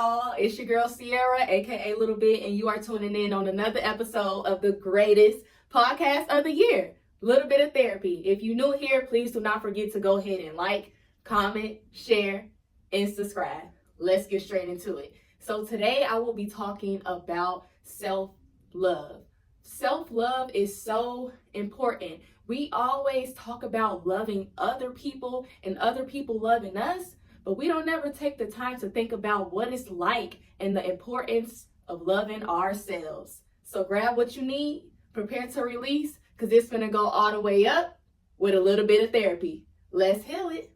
y'all? It's your girl Sierra, aka Little Bit, and you are tuning in on another episode of the greatest podcast of the year, Little Bit of Therapy. If you're new here, please do not forget to go ahead and like, comment, share, and subscribe. Let's get straight into it. So today I will be talking about self-love. Self-love is so important. We always talk about loving other people and other people loving us, but we don't ever take the time to think about what it's like and the importance of loving ourselves. So grab what you need, prepare to release, because it's going to go all the way up with a little bit of therapy. Let's heal it.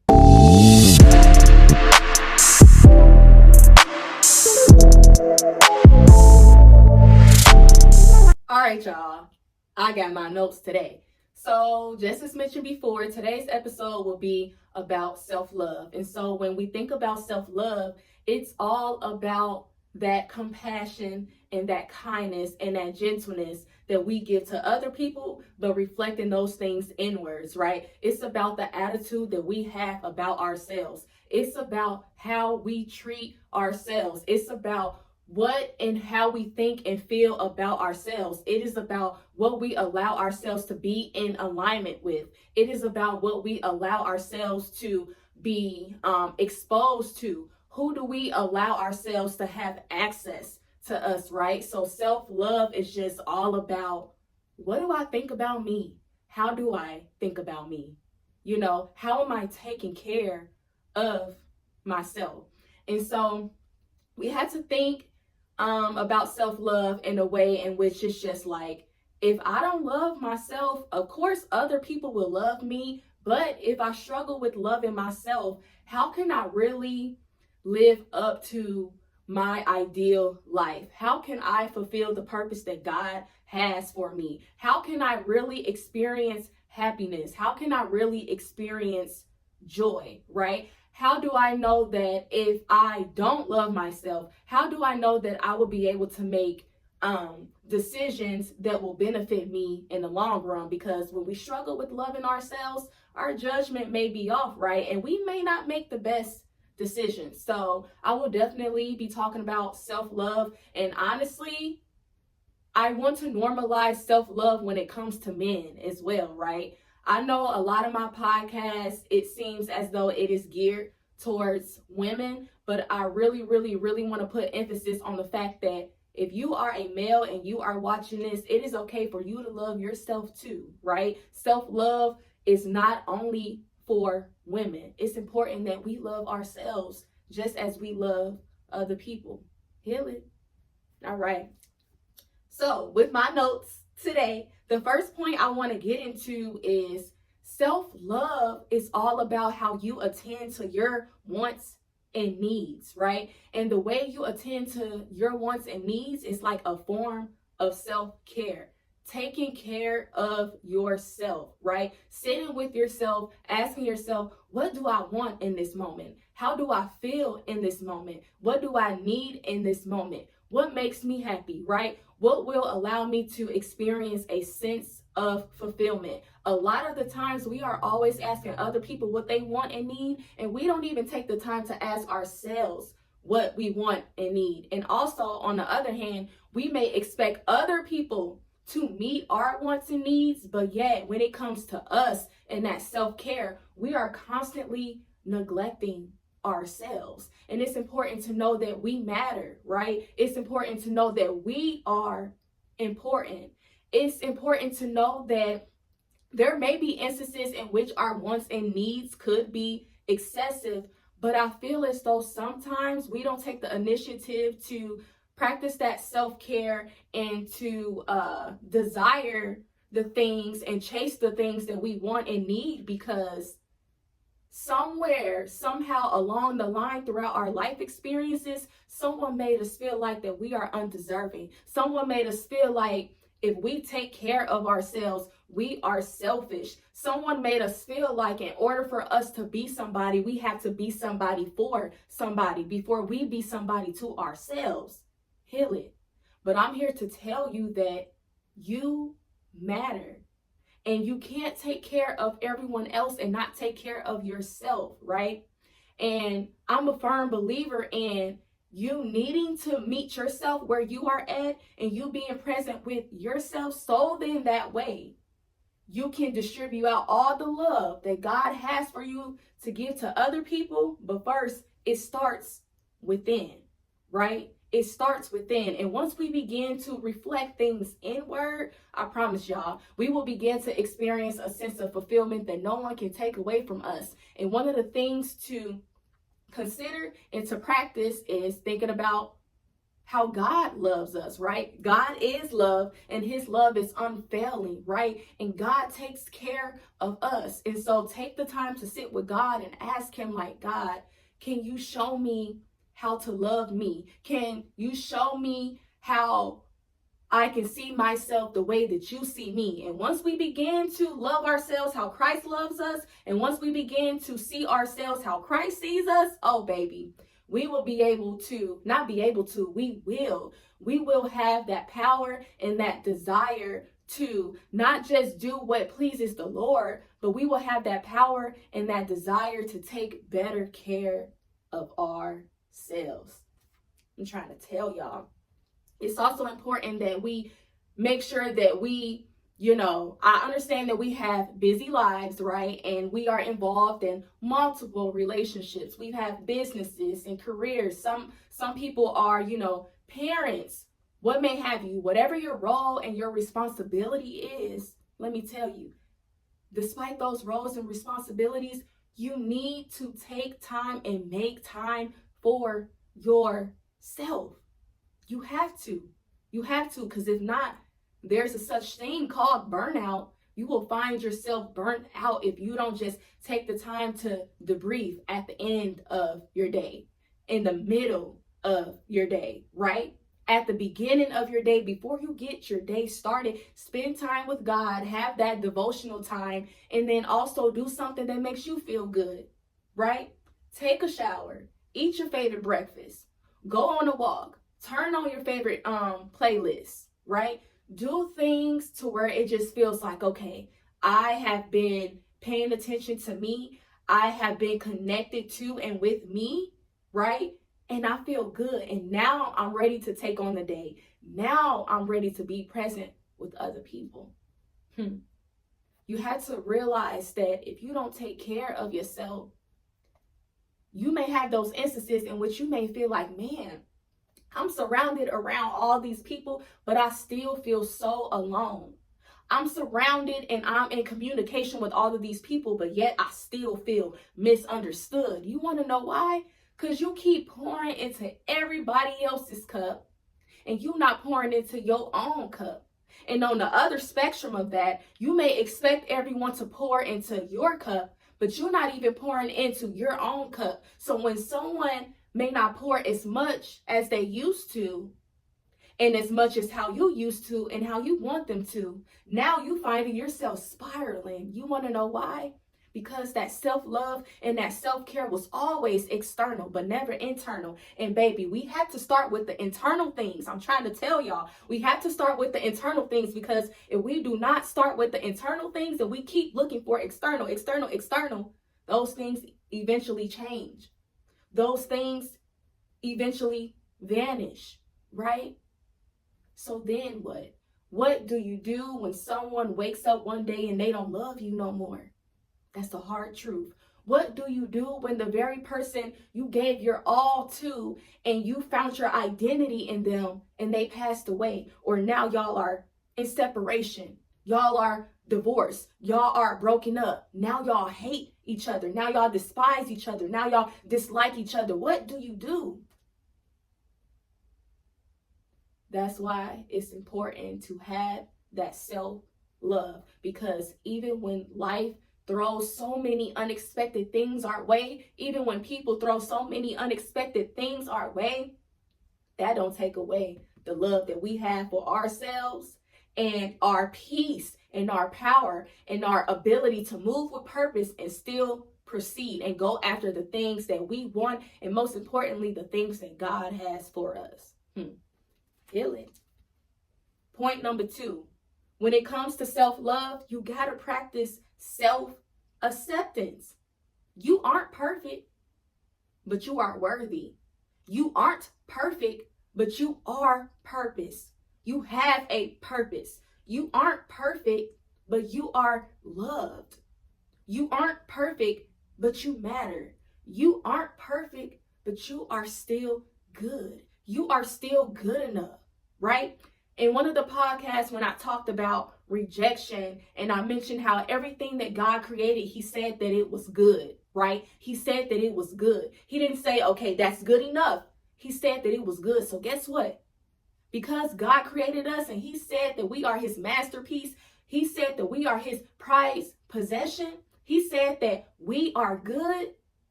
All right, y'all. I got my notes today. So just as mentioned before, today's episode will be about self-love. And so when we think about self-love, it's all about that compassion and that kindness and that gentleness that we give to other people, but reflecting those things inwards, right? It's about the attitude that we have about ourselves. It's about how we treat ourselves. It's about what and how we think and feel about ourselves. It is about what we allow ourselves to be in alignment with. It is about what we allow ourselves to be exposed to. Who do we allow ourselves to have access to us, right? So self-love is just all about, what do I think about me? How do I think about me? You know, how am I taking care of myself? And so we had to think about self-love in a way in which it's just like, if I don't love myself, of course other people will love me, but if I struggle with loving myself, how can I really live up to my ideal life? How can I fulfill the purpose that God has for me? How can I really experience happiness? How can I really experience joy, right? How do I know that if I don't love myself, how do I know that I will be able to make decisions that will benefit me in the long run? Because when we struggle with loving ourselves, our judgment may be off, right? And we may not make the best decisions. So I will definitely be talking about self-love. And honestly, I want to normalize self-love when it comes to men as well, right? I know a lot of my podcasts, it seems as though it is geared towards women, but I really want to put emphasis on the fact that if you are a male and you are watching this, it is okay for you to love yourself too, right? Self-love is not only for women. It's important that we love ourselves just as we love other people. Heal it. All right. So with my notes today, the first point I want to get into is self-love is all about how you attend to your wants and needs, right? And the way you attend to your wants and needs is like a form of self-care. Taking care of yourself, right? Sitting with yourself, asking yourself, what do I want in this moment? How do I feel in this moment? What do I need in this moment? What makes me happy, right? What will allow me to experience a sense of fulfillment? A lot of the times we are always asking other people what they want and need, and we don't even take the time to ask ourselves what we want and need. And also, on the other hand, we may expect other people to meet our wants and needs, but yet when it comes to us and that self-care, we are constantly neglecting ourselves. And it's important to know that we matter, right? It's important to know that we are important. It's important to know that there may be instances in which our wants and needs could be excessive, but I feel as though sometimes we don't take the initiative to practice that self-care and to desire the things and chase the things that we want and need, because somewhere, somehow along the line throughout our life experiences, someone made us feel like that we are undeserving. Someone made us feel like if we take care of ourselves, we are selfish. Someone made us feel like in order for us to be somebody, we have to be somebody for somebody before we be somebody to ourselves. Heal it. But I'm here to tell you that you matter. And you can't take care of everyone else and not take care of yourself, right? And I'm a firm believer in you needing to meet yourself where you are at and you being present with yourself, so then that way you can distribute out all the love that God has for you to give to other people. But first, it starts within, right? It starts within. And once we begin to reflect things inward, I promise y'all, we will begin to experience a sense of fulfillment that no one can take away from us. And one of the things to consider and to practice is thinking about how God loves us, right? God is love and his love is unfailing, right? And God takes care of us. And so take the time to sit with God and ask him, like, God, can you show me how to love me? Can you show me how I can see myself the way that you see me? And once we begin to love ourselves how Christ loves us, and once we begin to see ourselves how Christ sees us, oh baby, we will be able to, not be able to, we will have that power and that desire to not just do what pleases the Lord, but we will have that power and that desire to take better care of ourselves. I'm trying to tell y'all. It's also important that we make sure that we, I understand that we have busy lives, right? And we are involved in multiple relationships. We have businesses and careers. Some people are, parents, what may have you, whatever your role and your responsibility is. Let me tell you, despite those roles and responsibilities, you need to take time and make time for yourself. You have to, because if not, there's a such thing called burnout. You will find yourself burnt out if you don't just take the time to debrief at the end of your day, in the middle of your day, right? At the beginning of your day, before you get your day started, spend time with God, have that devotional time, and then also do something that makes you feel good, right? Take a shower, eat your favorite breakfast, go on a walk, turn on your favorite playlist, right? Do things to where it just feels like, okay, I have been paying attention to me. I have been connected to and with me, right? And I feel good. And now I'm ready to take on the day. Now I'm ready to be present with other people. You had to realize that if you don't take care of yourself, you may have those instances in which you may feel like, man, I'm surrounded around all these people, but I still feel so alone. I'm surrounded and I'm in communication with all of these people, but yet I still feel misunderstood. You want to know why? Because you keep pouring into everybody else's cup and you're not pouring into your own cup. And on the other spectrum of that, you may expect everyone to pour into your cup, but you're not even pouring into your own cup. So when someone may not pour as much as they used to, and as much as how you used to and how you want them to, now you finding yourself spiraling. You want to know why? Because that self-love and that self-care was always external, but never internal. And baby, we had to start with the internal things. I'm trying to tell y'all, we have to start with the internal things, because if we do not start with the internal things and we keep looking for external, those things eventually change. Those things eventually vanish, right? So then what? What do you do when someone wakes up one day and they don't love you no more? That's the hard truth. What do you do when the very person you gave your all to and you found your identity in them and they passed away? Or now y'all are in separation. Y'all are divorced. Y'all are broken up. Now y'all hate each other. Now y'all despise each other. Now y'all dislike each other. What do you do? That's why it's important to have that self-love, because even when life throws so many unexpected things our way, even when people throw so many unexpected things our way, that don't take away the love that we have for ourselves and our peace and our power and our ability to move with purpose and still proceed and go after the things that we want, and most importantly, the things that God has for us. Healing. Point number 2, when it comes to self-love, you got to practice self-acceptance. You aren't perfect, but you are worthy. You aren't perfect, but you are purpose. You have a purpose. You aren't perfect, but you are loved. You aren't perfect, but you matter. You aren't perfect, but you are still good. You are still good enough, right? In one of the podcasts, when I talked about rejection and I mentioned how everything that God created, he said that it was good, right? He said that it was good. He didn't say, okay, that's good enough. He said that it was good. So guess what? Because God created us and he said that we are his masterpiece, he said that we are his prized possession, he said that we are good.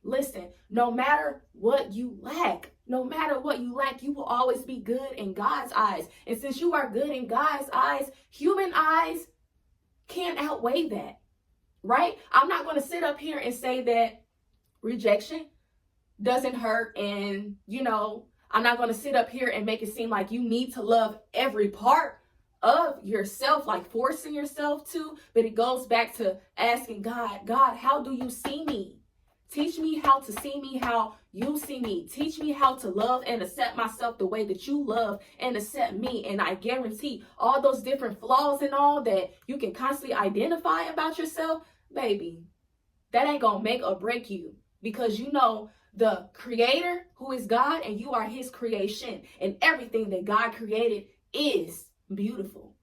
Listen, no matter what you lack, you will always be good in God's eyes. And since you are good in God's eyes, human eyes can't outweigh that, right? I'm not going to sit up here and say that rejection doesn't hurt, and I'm not going to sit up here and make it seem like you need to love every part of yourself, like forcing yourself to, but it goes back to asking God, how do you see me? Teach me how to see me how you see me. Teach me how to love and accept myself the way that you love and accept me. And I guarantee all those different flaws and all that you can constantly identify about yourself, baby, that ain't gonna make or break you, because you know the creator, who is God, and you are his creation, and everything that God created is beautiful.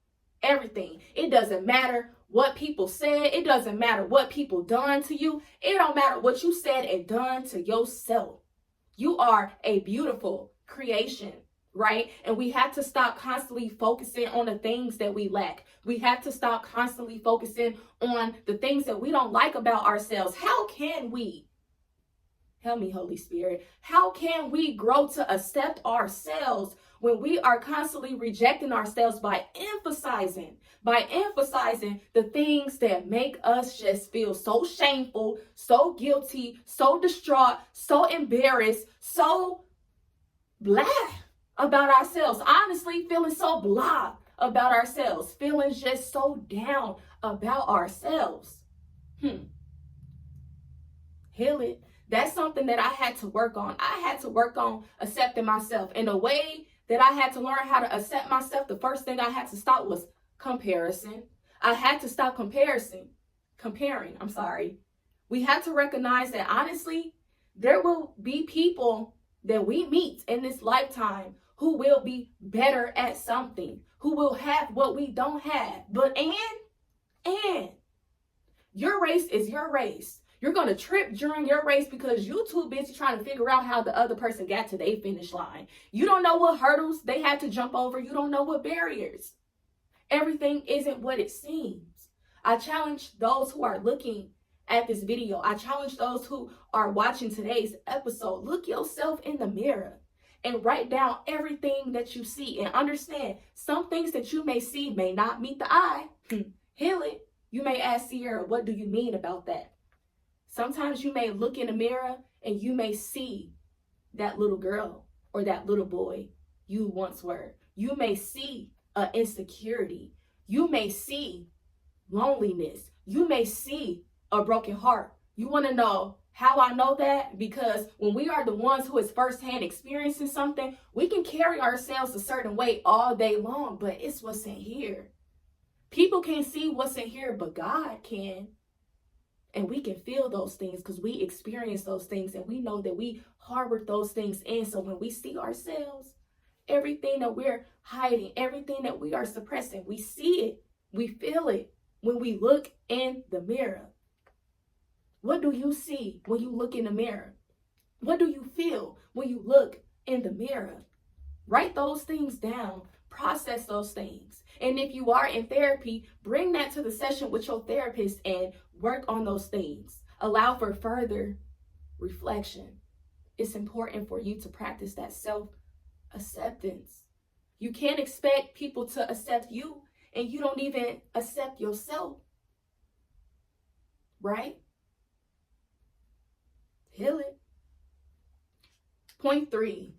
Everything. It doesn't matter what people said. It doesn't matter what people done to you. It don't matter what you said and done to yourself. You are a beautiful creation, right? And we have to stop constantly focusing on the things that we lack. We have to stop constantly focusing on the things that we don't like about ourselves. How can we, help me, Holy Spirit, how can we grow to accept ourselves when we are constantly rejecting ourselves by emphasizing the things that make us just feel so shameful, so guilty, so distraught, so embarrassed, so blah about ourselves? Honestly, feeling so blah about ourselves, feeling just so down about ourselves. Heal it. That's something that I had to work on. I had to work on accepting myself. And the way that I had to learn how to accept myself, the first thing I had to stop was comparison. I had to stop comparing. We have to recognize that, honestly, there will be people that we meet in this lifetime who will be better at something, who will have what we don't have. But and your race is your race. You're going to trip during your race because you're too busy trying to figure out how the other person got to their finish line. You don't know what hurdles they had to jump over. You don't know what barriers. Everything isn't what it seems. I challenge those who are looking at this video. I challenge those who are watching today's episode. Look yourself in the mirror and write down everything that you see, and understand some things that you may see may not meet the eye. Heal it. You may ask Sierra, what do you mean about that? Sometimes you may look in the mirror and you may see that little girl or that little boy you once were. You may see an insecurity. You may see loneliness. You may see a broken heart. You want to know how I know that? Because when we are the ones who is firsthand experiencing something, we can carry ourselves a certain way all day long, but it's what's in here. People can't see what's in here, but God can. And we can feel those things because we experience those things, and we know that we harbored those things in. So when we see ourselves, everything that we're hiding, everything that we are suppressing, we see it, we feel it when we look in the mirror. What do you see when you look in the mirror? What do you feel when you look in the mirror? Write those things down. Process those things. And if you are in therapy, bring that to the session with your therapist and work on those things. Allow for further reflection. It's important for you to practice that self-acceptance. You can't expect people to accept you and you don't even accept yourself. Right? Heal it. Point 3.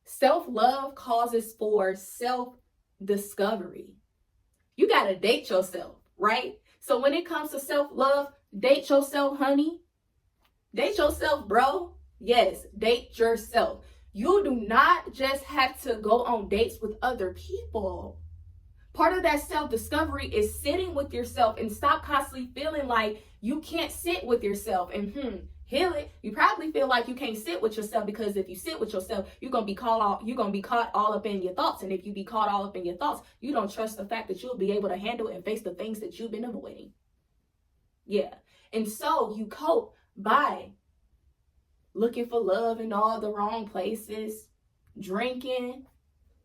Self-love causes for self-discovery. You got to date yourself, right? So when it comes to self-love, date yourself, honey. Date yourself, bro. Yes, date yourself. You do not just have to go on dates with other people. Part of that self-discovery is sitting with yourself, and stop constantly feeling like you can't sit with yourself and heal it. You probably feel like you can't sit with yourself because if you sit with yourself, you're gonna be caught all up in your thoughts. And if you be caught all up in your thoughts, you don't trust the fact that you'll be able to handle and face the things that you've been avoiding. Yeah. And so you cope by looking for love in all the wrong places, drinking,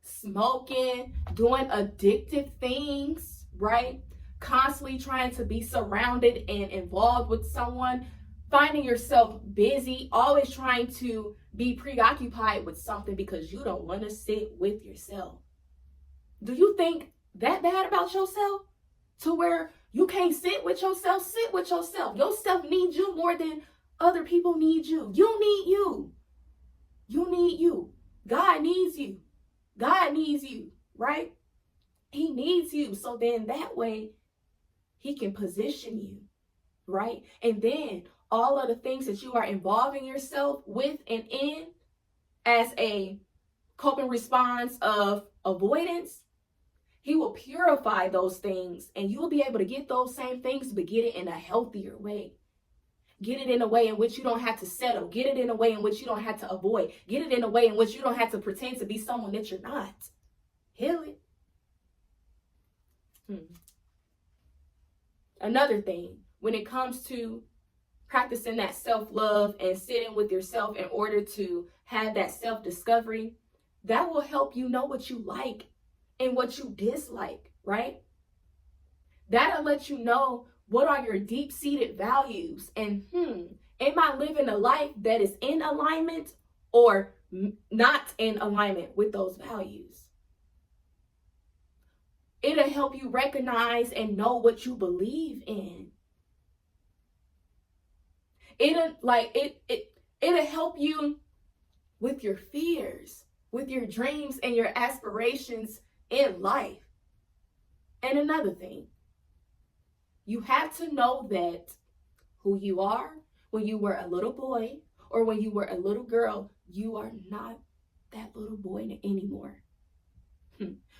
smoking, doing addictive things, right? Constantly trying to be surrounded and involved with someone, finding yourself busy, always trying to be preoccupied with something because you don't want to sit with yourself. Do you think that bad about yourself to where you can't sit with yourself? Sit with yourself. Yourself needs you more than other people need you. You need you. You need you. God needs you. God needs you, right? He needs you. So then that way he can position you, right? And then all of the things that you are involving yourself with and in as a coping response of avoidance, he will purify those things and you will be able to get those same things, but get it in a healthier way. Get it in a way in which you don't have to settle. Get it in a way in which you don't have to avoid. Get it in a way in which you don't have to pretend to be someone that you're not. Heal it. Another thing, when it comes to practicing that self-love and sitting with yourself in order to have that self-discovery, that will help you know what you like and what you dislike, right? That'll let you know what are your deep-seated values and am I living a life that is in alignment or not in alignment with those values? It'll help you recognize and know what you believe in. It'll help you with your fears, with your dreams and your aspirations in life. And another thing, you have to know that who you are when you were a little boy or when you were a little girl, you are not that little boy anymore.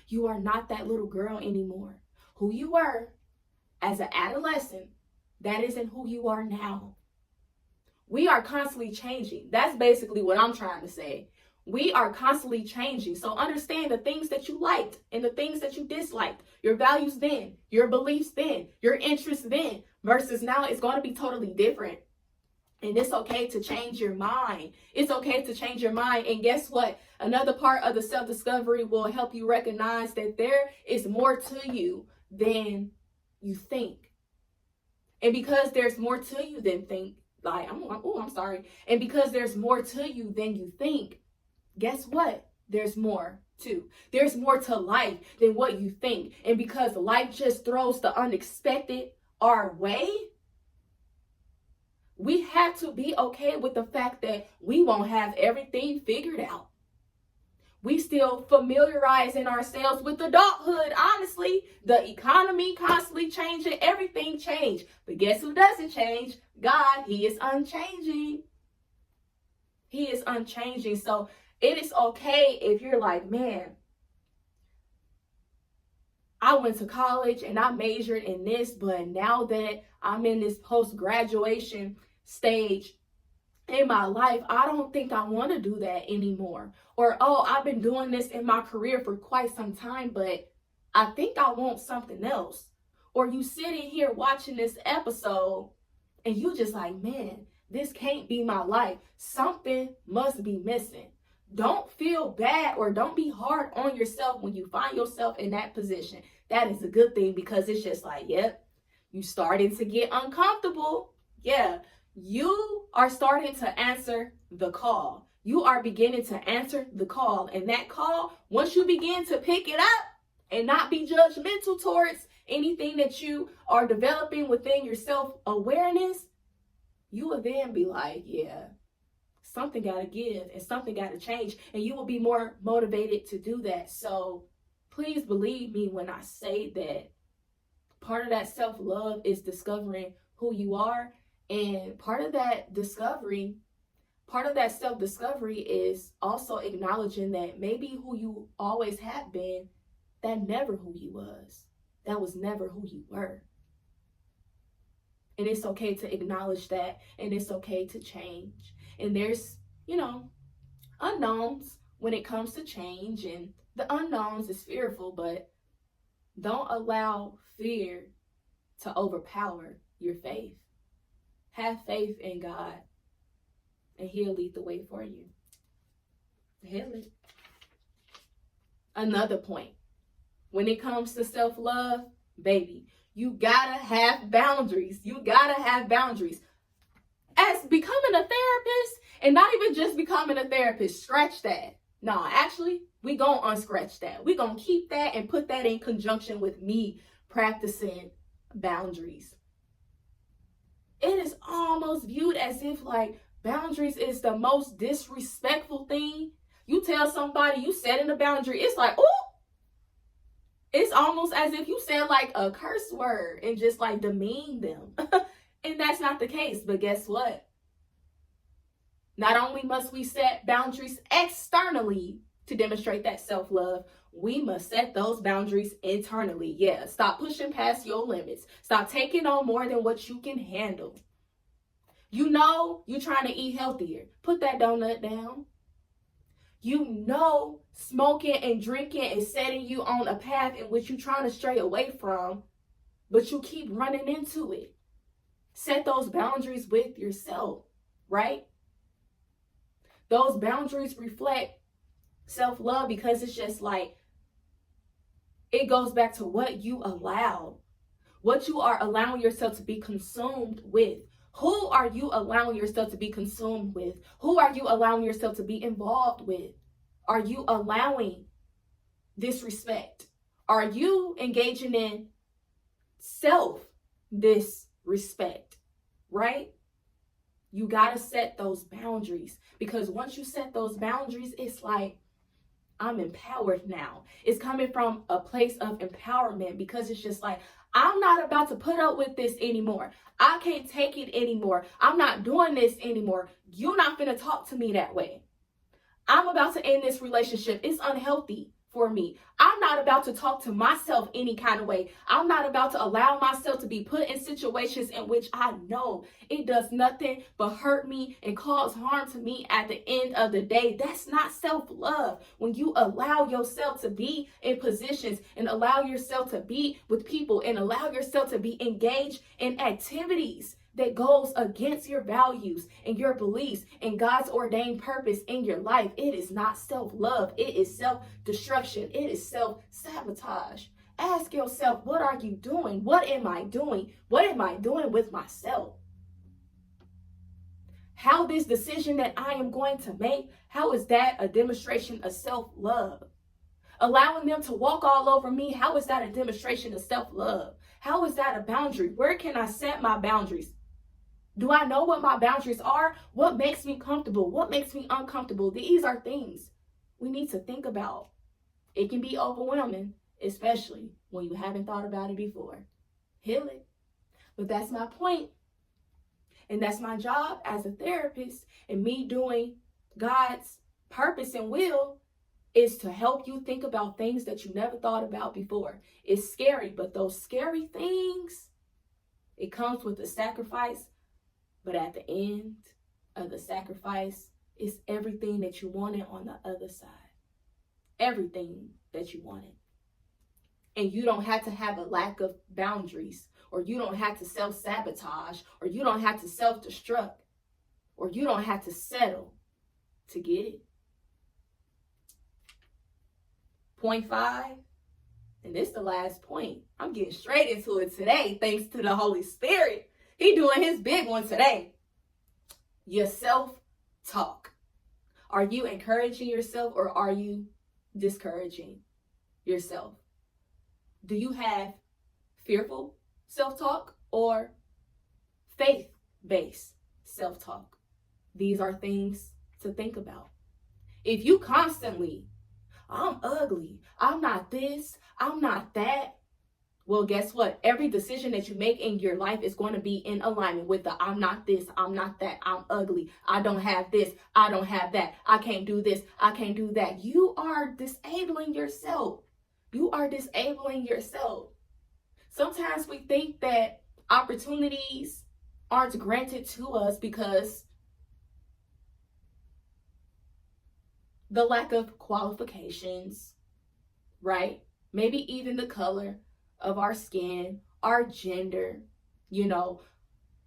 You are not that little girl anymore. Who you were as an adolescent, that isn't who you are now. We are constantly changing. That's basically what I'm trying to say. We are constantly changing. So understand the things that you liked and the things that you disliked, your values then, your beliefs then, your interests then, versus now it's going to be totally different. And it's okay to change your mind. It's okay to change your mind. And guess what? Another part of the self-discovery will help you recognize that there is more to you than you think. And because there's more to you than think, and because there's more to you than you think, guess what? There's more too. There's more to life than what you think. And because life just throws the unexpected our way, we have to be okay with the fact that we won't have everything figured out. We still familiarizing ourselves with adulthood. Honestly, the economy constantly changing, everything changed. But guess who doesn't change? God. He is unchanging. He is unchanging. So it is okay if you're like, man, I went to college and I majored in this, but now that I'm in this post-graduation stage in my life, I don't think I want to do that anymore. Or, oh, I've been doing this in my career for quite some time, but I think I want something else. Or you sitting here watching this episode and you just like, man, this can't be my life. Something must be missing. Don't feel bad or don't be hard on yourself when you find yourself in that position. That is a good thing, because it's just like, yep, you starting to get uncomfortable. Yeah, you are starting to answer the call. You are beginning to answer the call. And that call, once you begin to pick it up and not be judgmental towards anything that you are developing within your self-awareness, you will then be like, yeah, something got to give and something got to change. And you will be more motivated to do that. So please believe me when I say that part of that self-love is discovering who you are. And part of that discovery, part of that self-discovery is also acknowledging that maybe who you always have been, that never who you was. That was never who you were. And it's okay to acknowledge that, and it's okay to change. And there's, unknowns when it comes to change, and the unknowns is fearful, but don't allow fear to overpower your faith. Have faith in God, and He'll lead the way for you. He'll lead. Another point, when it comes to self-love, baby, you gotta have boundaries. You gotta have boundaries. As becoming a therapist, and not even just becoming a therapist, scratch that. No, actually, we gonna unscratch that. We gonna keep that and put that in conjunction with me practicing boundaries. It is almost viewed as if like boundaries is the most disrespectful thing. You tell somebody you setting a boundary, it's like, oh, it's almost as if you said like a curse word and just like demean them. And that's not the case. But guess what? Not only must we set boundaries externally to demonstrate that self-love, we must set those boundaries internally. Yeah, stop pushing past your limits. Stop taking on more than what you can handle. You know you're trying to eat healthier. Put that donut down. You know smoking and drinking is setting you on a path in which you're trying to stray away from, but you keep running into it. Set those boundaries with yourself, right? Those boundaries reflect self-love because it's just like, it goes back to what you allow, what you are allowing yourself to be consumed with. Who are you allowing yourself to be consumed with? Who are you allowing yourself to be involved with? Are you allowing disrespect? Are you engaging in self-disrespect, right? You got to set those boundaries, because once you set those boundaries, it's like, I'm empowered now. It's coming from a place of empowerment, because it's just like, I'm not about to put up with this anymore. I can't take it anymore. I'm not doing this anymore. You're not going to talk to me that way. I'm about to end this relationship. It's unhealthy for me. I'm not about to talk to myself any kind of way. I'm not about to allow myself to be put in situations in which I know it does nothing but hurt me and cause harm to me at the end of the day. That's not self-love. When you allow yourself to be in positions and allow yourself to be with people and allow yourself to be engaged in activities that goes against your values and your beliefs and God's ordained purpose in your life, it is not self-love. It is self-destruction. It is self-sabotage. Ask yourself, what are you doing? What am I doing? What am I doing with myself? How this decision that I am going to make, how is that a demonstration of self-love? Allowing them to walk all over me, how is that a demonstration of self-love? How is that a boundary? Where can I set my boundaries? Do I know what my boundaries are? What makes me comfortable? What makes me uncomfortable? These are things we need to think about. It can be overwhelming, especially when you haven't thought about it before. Heal it. But that's my point. And that's my job as a therapist, and me doing God's purpose and will is to help you think about things that you never thought about before. It's scary, but those scary things, it comes with a sacrifice. But at the end of the sacrifice, it's everything that you wanted on the other side. Everything that you wanted. And you don't have to have a lack of boundaries, or you don't have to self-sabotage, or you don't have to self-destruct, or you don't have to settle to get it. Point 5, and this is the last point. I'm getting straight into it today, thanks to the Holy Spirit. He doing his big one today. Your self-talk. Are you encouraging yourself, or are you discouraging yourself? Do you have fearful self-talk or faith-based self-talk? These are things to think about. If you constantly, I'm ugly, I'm not this, I'm not that, Well, guess what? Every decision that you make in your life is going to be in alignment with the I'm not this, I'm not that, I'm ugly, I don't have this, I don't have that, I can't do this, I can't do that. You are disabling yourself. You are disabling yourself. Sometimes we think that opportunities aren't granted to us because the lack of qualifications, right? Maybe even the color of our skin, our gender, you know,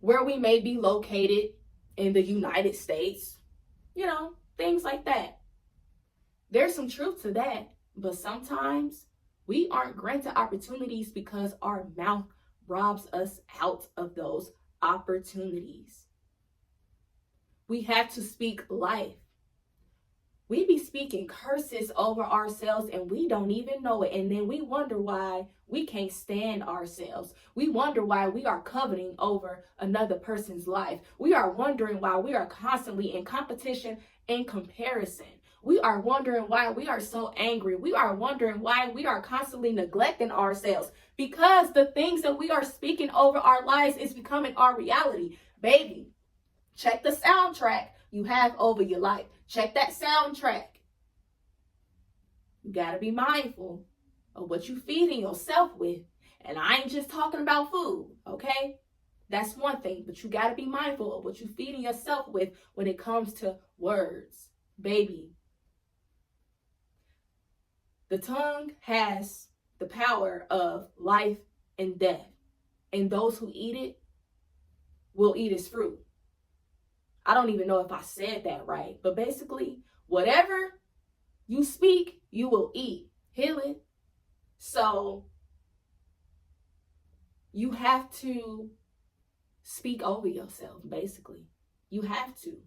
where we may be located in the United States, things like that. There's some truth to that, but sometimes we aren't granted opportunities because our mouth robs us out of those opportunities. We have to speak life. We be speaking curses over ourselves and we don't even know it. And then we wonder why we can't stand ourselves. We wonder why we are coveting over another person's life. We are wondering why we are constantly in competition and comparison. We are wondering why we are so angry. We are wondering why we are constantly neglecting ourselves, because the things that we are speaking over our lives is becoming our reality. Baby, check the soundtrack you have over your life. Check that soundtrack. You gotta be mindful of what you feeding yourself with. And I ain't just talking about food, okay? That's one thing, but you gotta be mindful of what you feeding yourself with when it comes to words. Baby, the tongue has the power of life and death. And those who eat it will eat its fruit. I don't even know if I said that right, but basically, whatever you speak, you will eat. Heal it. So you have to speak over yourself, basically. You have to.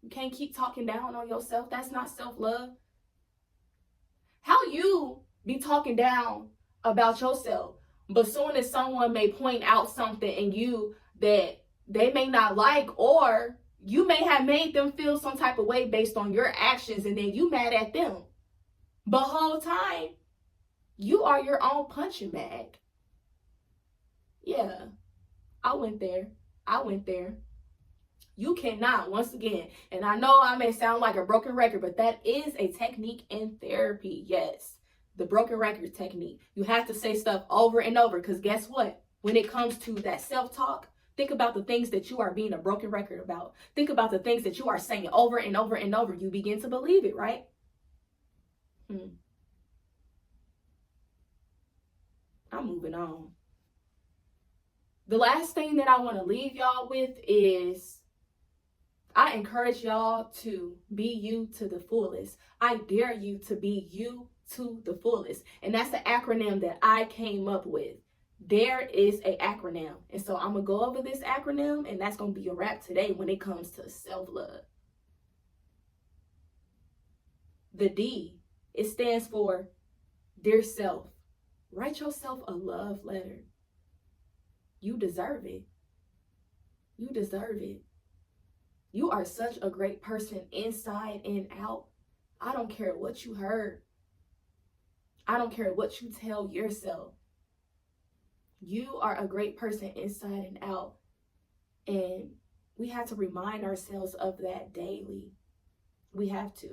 You can't keep talking down on yourself. That's not self-love. How you be talking down about yourself, but soon as someone may point out something in you that they may not like, or you may have made them feel some type of way based on your actions, and then you mad at them. But whole time, you are your own punching bag. Yeah, I went there. You cannot, once again, and I know I may sound like a broken record, but that is a technique in therapy. Yes, the broken record technique. You have to say stuff over and over, because guess what? When it comes to that self-talk, think about the things that you are being a broken record about. Think about the things that you are saying over and over and over. You begin to believe it, right? I'm moving on. The last thing that I want to leave y'all with is I encourage y'all to be you to the fullest. I dare you to be you to the fullest. And that's the acronym that I came up with. There is an acronym. And so I'm going to go over this acronym, and that's going to be a wrap today when it comes to self-love. The D, it stands for Dear Self. Write yourself a love letter. You deserve it. You deserve it. You are such a great person inside and out. I don't care what you heard. I don't care what you tell yourself. You are a great person inside and out. And we have to remind ourselves of that daily. We have to.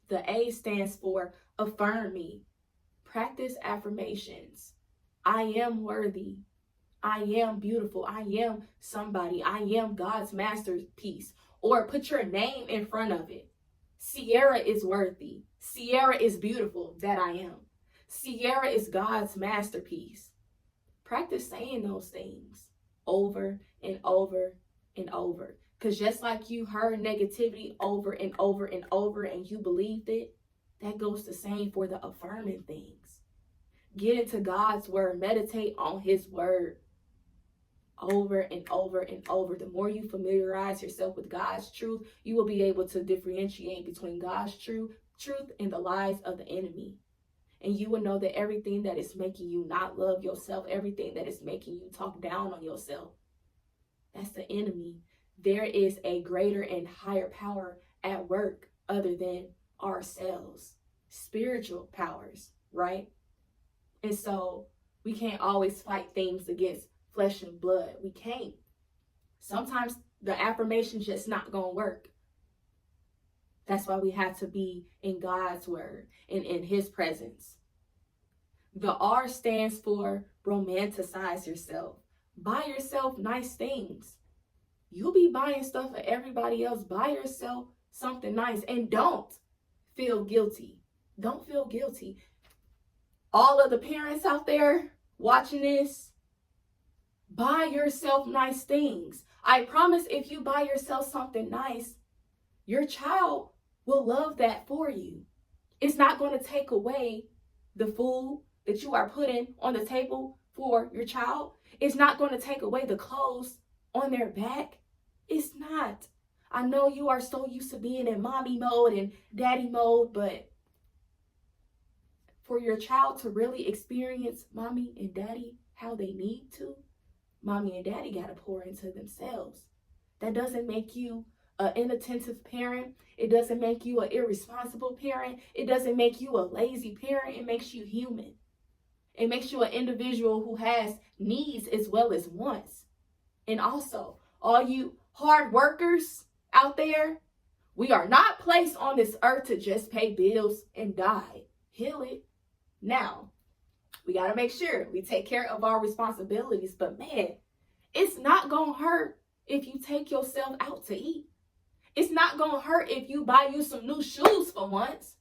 The A stands for affirm me. Practice affirmations. I am worthy. I am beautiful. I am somebody. I am God's masterpiece. Or put your name in front of it. Sierra is worthy. Sierra is beautiful. That I am. Sierra is God's masterpiece. Practice saying those things over and over and over. Because just like you heard negativity over and over and over and you believed it, that goes the same for the affirming things. Get into God's word. Meditate on his word over and over and over. The more you familiarize yourself with God's truth, you will be able to differentiate between God's truth and the lies of the enemy. And you will know that everything that is making you not love yourself, everything that is making you talk down on yourself, that's the enemy. There is a greater and higher power at work other than ourselves. Spiritual powers, right? And so We can't always fight things against flesh and blood. We can't. Sometimes the affirmation just not gonna work. That's why we have to be in God's word and in his presence. The R stands for romanticize yourself. Buy yourself nice things. You'll be buying stuff for everybody else. Buy yourself something nice and don't feel guilty. Don't feel guilty. All of the parents out there watching this, buy yourself nice things. I promise if you buy yourself something nice, your child will love that for you. It's not going to take away the food that you are putting on the table for your child. It's not going to take away the clothes on their back. It's not. I know you are so used to being in mommy mode and daddy mode, but for your child to really experience mommy and daddy how they need to, mommy and daddy got to pour into themselves. That doesn't make you an inattentive parent. It doesn't make you an irresponsible parent. It doesn't make you a lazy parent. It makes you human. It makes you an individual who has needs as well as wants. And also, all you hard workers out there, we are not placed on this earth to just pay bills and die. Heal it. Now, we got to make sure we take care of our responsibilities. But man, it's not going to hurt if you take yourself out to eat. It's not going to hurt if you buy you some new shoes for once.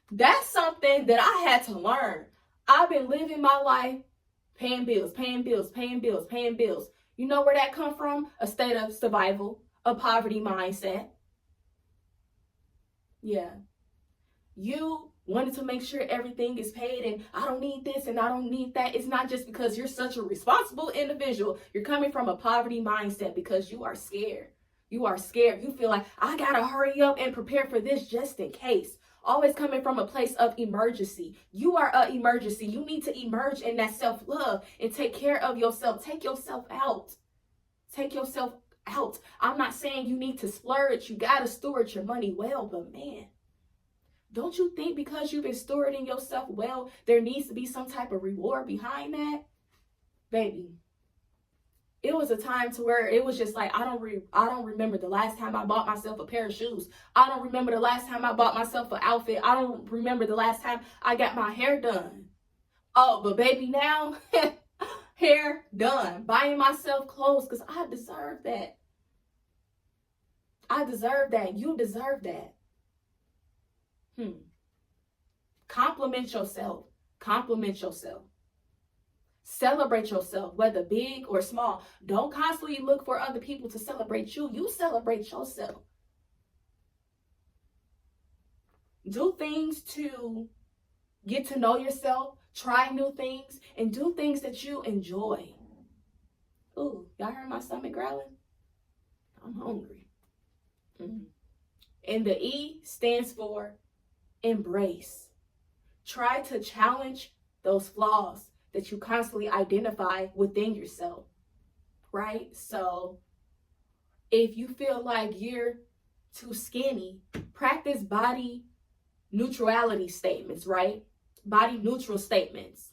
That's something that I had to learn. I've been living my life paying bills, paying bills, paying bills, paying bills. You know where that come from? A state of survival, a poverty mindset. Yeah. You wanted to make sure everything is paid and I don't need this and I don't need that. It's not just because you're such a responsible individual. You're coming from a poverty mindset because you are scared. You are scared. You feel like I got to hurry up and prepare for this just in case. Always coming from a place of emergency. You are an emergency. You need to emerge in that self-love and take care of yourself. Take yourself out. Take yourself out. I'm not saying you need to splurge. You got to steward your money well, but man, don't you think because you've been stewarding yourself well, there needs to be some type of reward behind that? Baby, it was a time to where it was just like, I don't remember the last time I bought myself a pair of shoes. I don't remember the last time I bought myself an outfit. I don't remember the last time I got my hair done. Oh, but baby, now, hair done. Buying myself clothes because I deserve that. I deserve that. You deserve that. Compliment yourself. Compliment yourself. Celebrate yourself, whether big or small. Don't constantly look for other people to celebrate you. You celebrate yourself. Do things to get to know yourself, try new things, and do things that you enjoy. Ooh, y'all heard my stomach growling? I'm hungry. And the E stands for embrace. Try to challenge those flaws that you constantly identify within yourself, right? So if you feel like you're too skinny, practice body neutrality statements, right? Body neutral statements.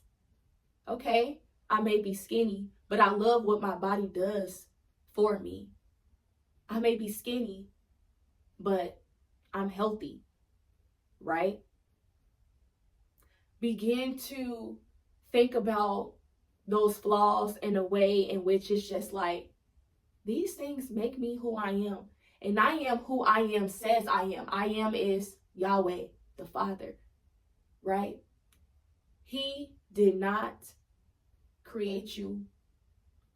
Okay, I may be skinny, but I love what my body does for me. I may be skinny, but I'm healthy, right? Begin to think about those flaws in a way in which it's just like, these things make me who I am. And I am who I am says I am. I am is Yahweh, the Father, right? He did not create you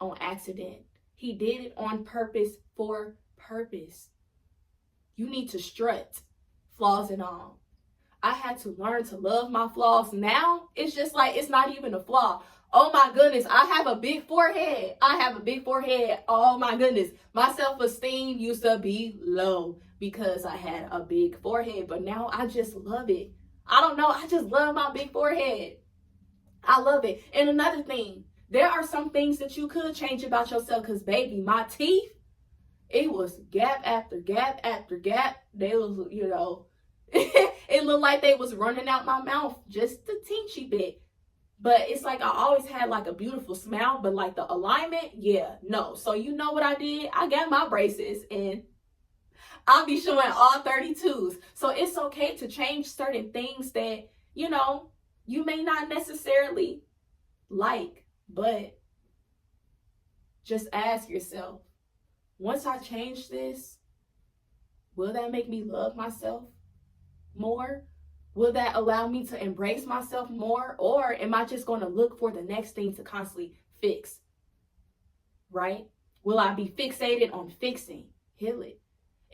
on accident. He did it on purpose for purpose. You need to strut, flaws and all. I had to learn to love my flaws. Now, it's just like, it's not even a flaw. Oh my goodness, I have a big forehead. I have a big forehead. Oh my goodness. My self-esteem used to be low because I had a big forehead, but now I just love it. I don't know, I just love my big forehead. I love it. And another thing, there are some things that you could change about yourself because baby, my teeth, it was gap after gap after gap. They was, you know, it looked like they was running out my mouth just a teensy bit. But it's like I always had like a beautiful smile, but like the alignment, yeah, no. So you know what I did? I got my braces and I'll be showing all 32s. So it's okay to change certain things that, you may not necessarily like, but just ask yourself, once I change this, will that make me love myself more? Will that allow me to embrace myself more? Or am I just going to look for the next thing to constantly fix? Right? Will I be fixated on fixing? Heal it.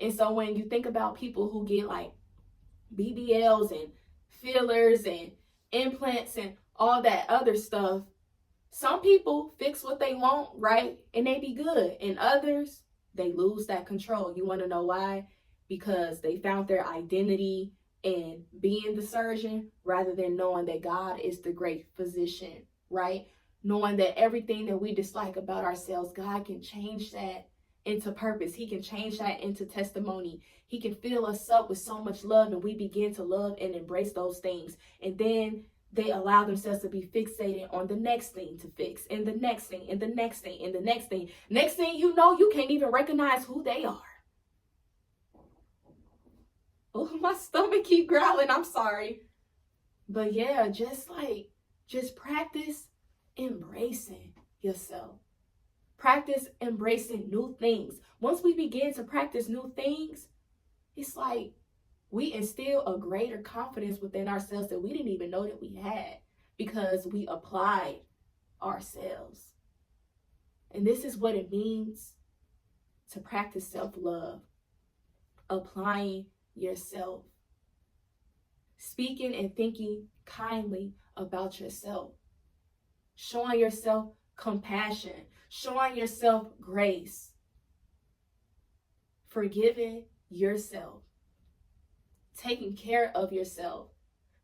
And so when you think about people who get like BBLs and fillers and implants and all that other stuff, some people fix what they want, right? And they be good. And others, they lose that control. You want to know why? Because they found their identity in being the surgeon rather than knowing that God is the great physician, right? Knowing that everything that we dislike about ourselves, God can change that into purpose. He can change that into testimony. He can fill us up with so much love, and we begin to love and embrace those things. And then they allow themselves to be fixated on the next thing to fix, and the next thing, and the next thing, and the next thing. Next thing you know, you can't even recognize who they are. Oh, my stomach keep growling. I'm sorry. But yeah, just practice embracing yourself. Practice embracing new things. Once we begin to practice new things, it's like we instill a greater confidence within ourselves that we didn't even know that we had because we applied ourselves. And this is what it means to practice self-love. Applying yourself. Speaking and thinking kindly about yourself. Showing yourself compassion. Showing yourself grace. Forgiving yourself. Taking care of yourself.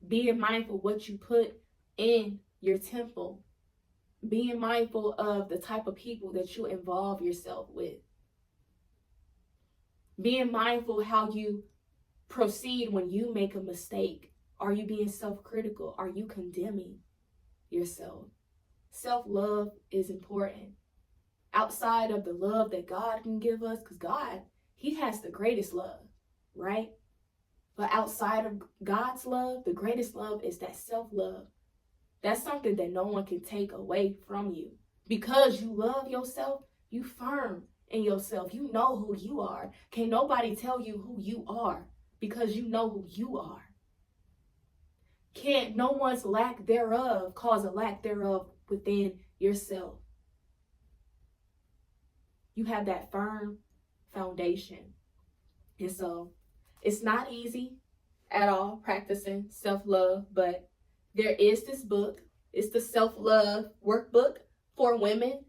Being mindful what you put in your temple. Being mindful of the type of people that you involve yourself with. Being mindful how you proceed when you make a mistake. Are you being self-critical? Are you condemning yourself? Self-love is important. Outside of the love that God can give us, because God, He has the greatest love, right? But outside of God's love, the greatest love is that self-love. That's something that no one can take away from you. Because you love yourself, you firm in yourself. You know who you are. Can't nobody tell you who you are because you know who you are. Can't no one's lack thereof cause a lack thereof within yourself. You have that firm foundation. And so it's not easy at all practicing self-love, but there is this book. It's the Self-Love Workbook for Women.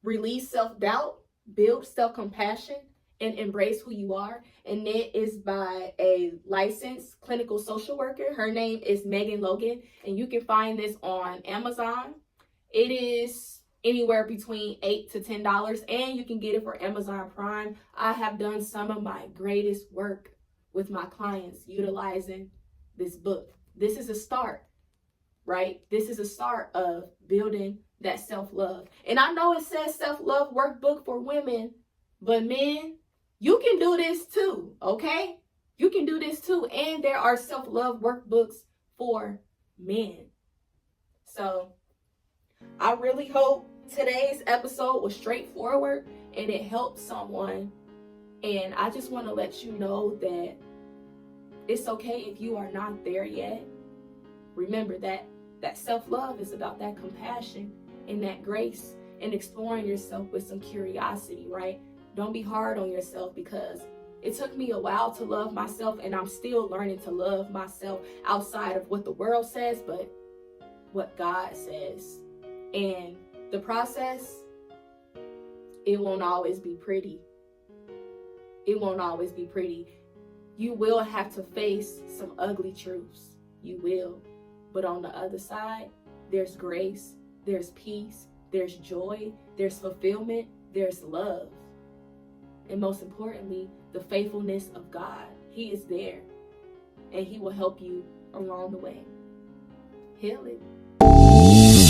Release self-doubt, build self-compassion, and embrace who you are. And it is by a licensed clinical social worker. Her name is Megan Logan, and you can find this on Amazon. It is anywhere between $8 to $10, and you can get it for Amazon Prime. I have done some of my greatest work with my clients utilizing this book. This is a start, right? This is a start of building that self-love. And I know it says self-love workbook for women, but men, you can do this too, okay? You can do this too. And there are self-love workbooks for men. So I really hope today's episode was straightforward and it helped someone. And I just want to let you know that it's okay if you are not there yet. Remember that self-love is about that compassion and that grace and exploring yourself with some curiosity, right? Don't be hard on yourself, because it took me a while to love myself, and I'm still learning to love myself outside of what the world says, but what God says. And the process, it won't always be pretty. It won't always be pretty. You will have to face some ugly truths. You will. But on the other side, there's grace, there's peace, there's joy, there's fulfillment, there's love. And most importantly, the faithfulness of God. He is there, and He will help you along the way. Heal it.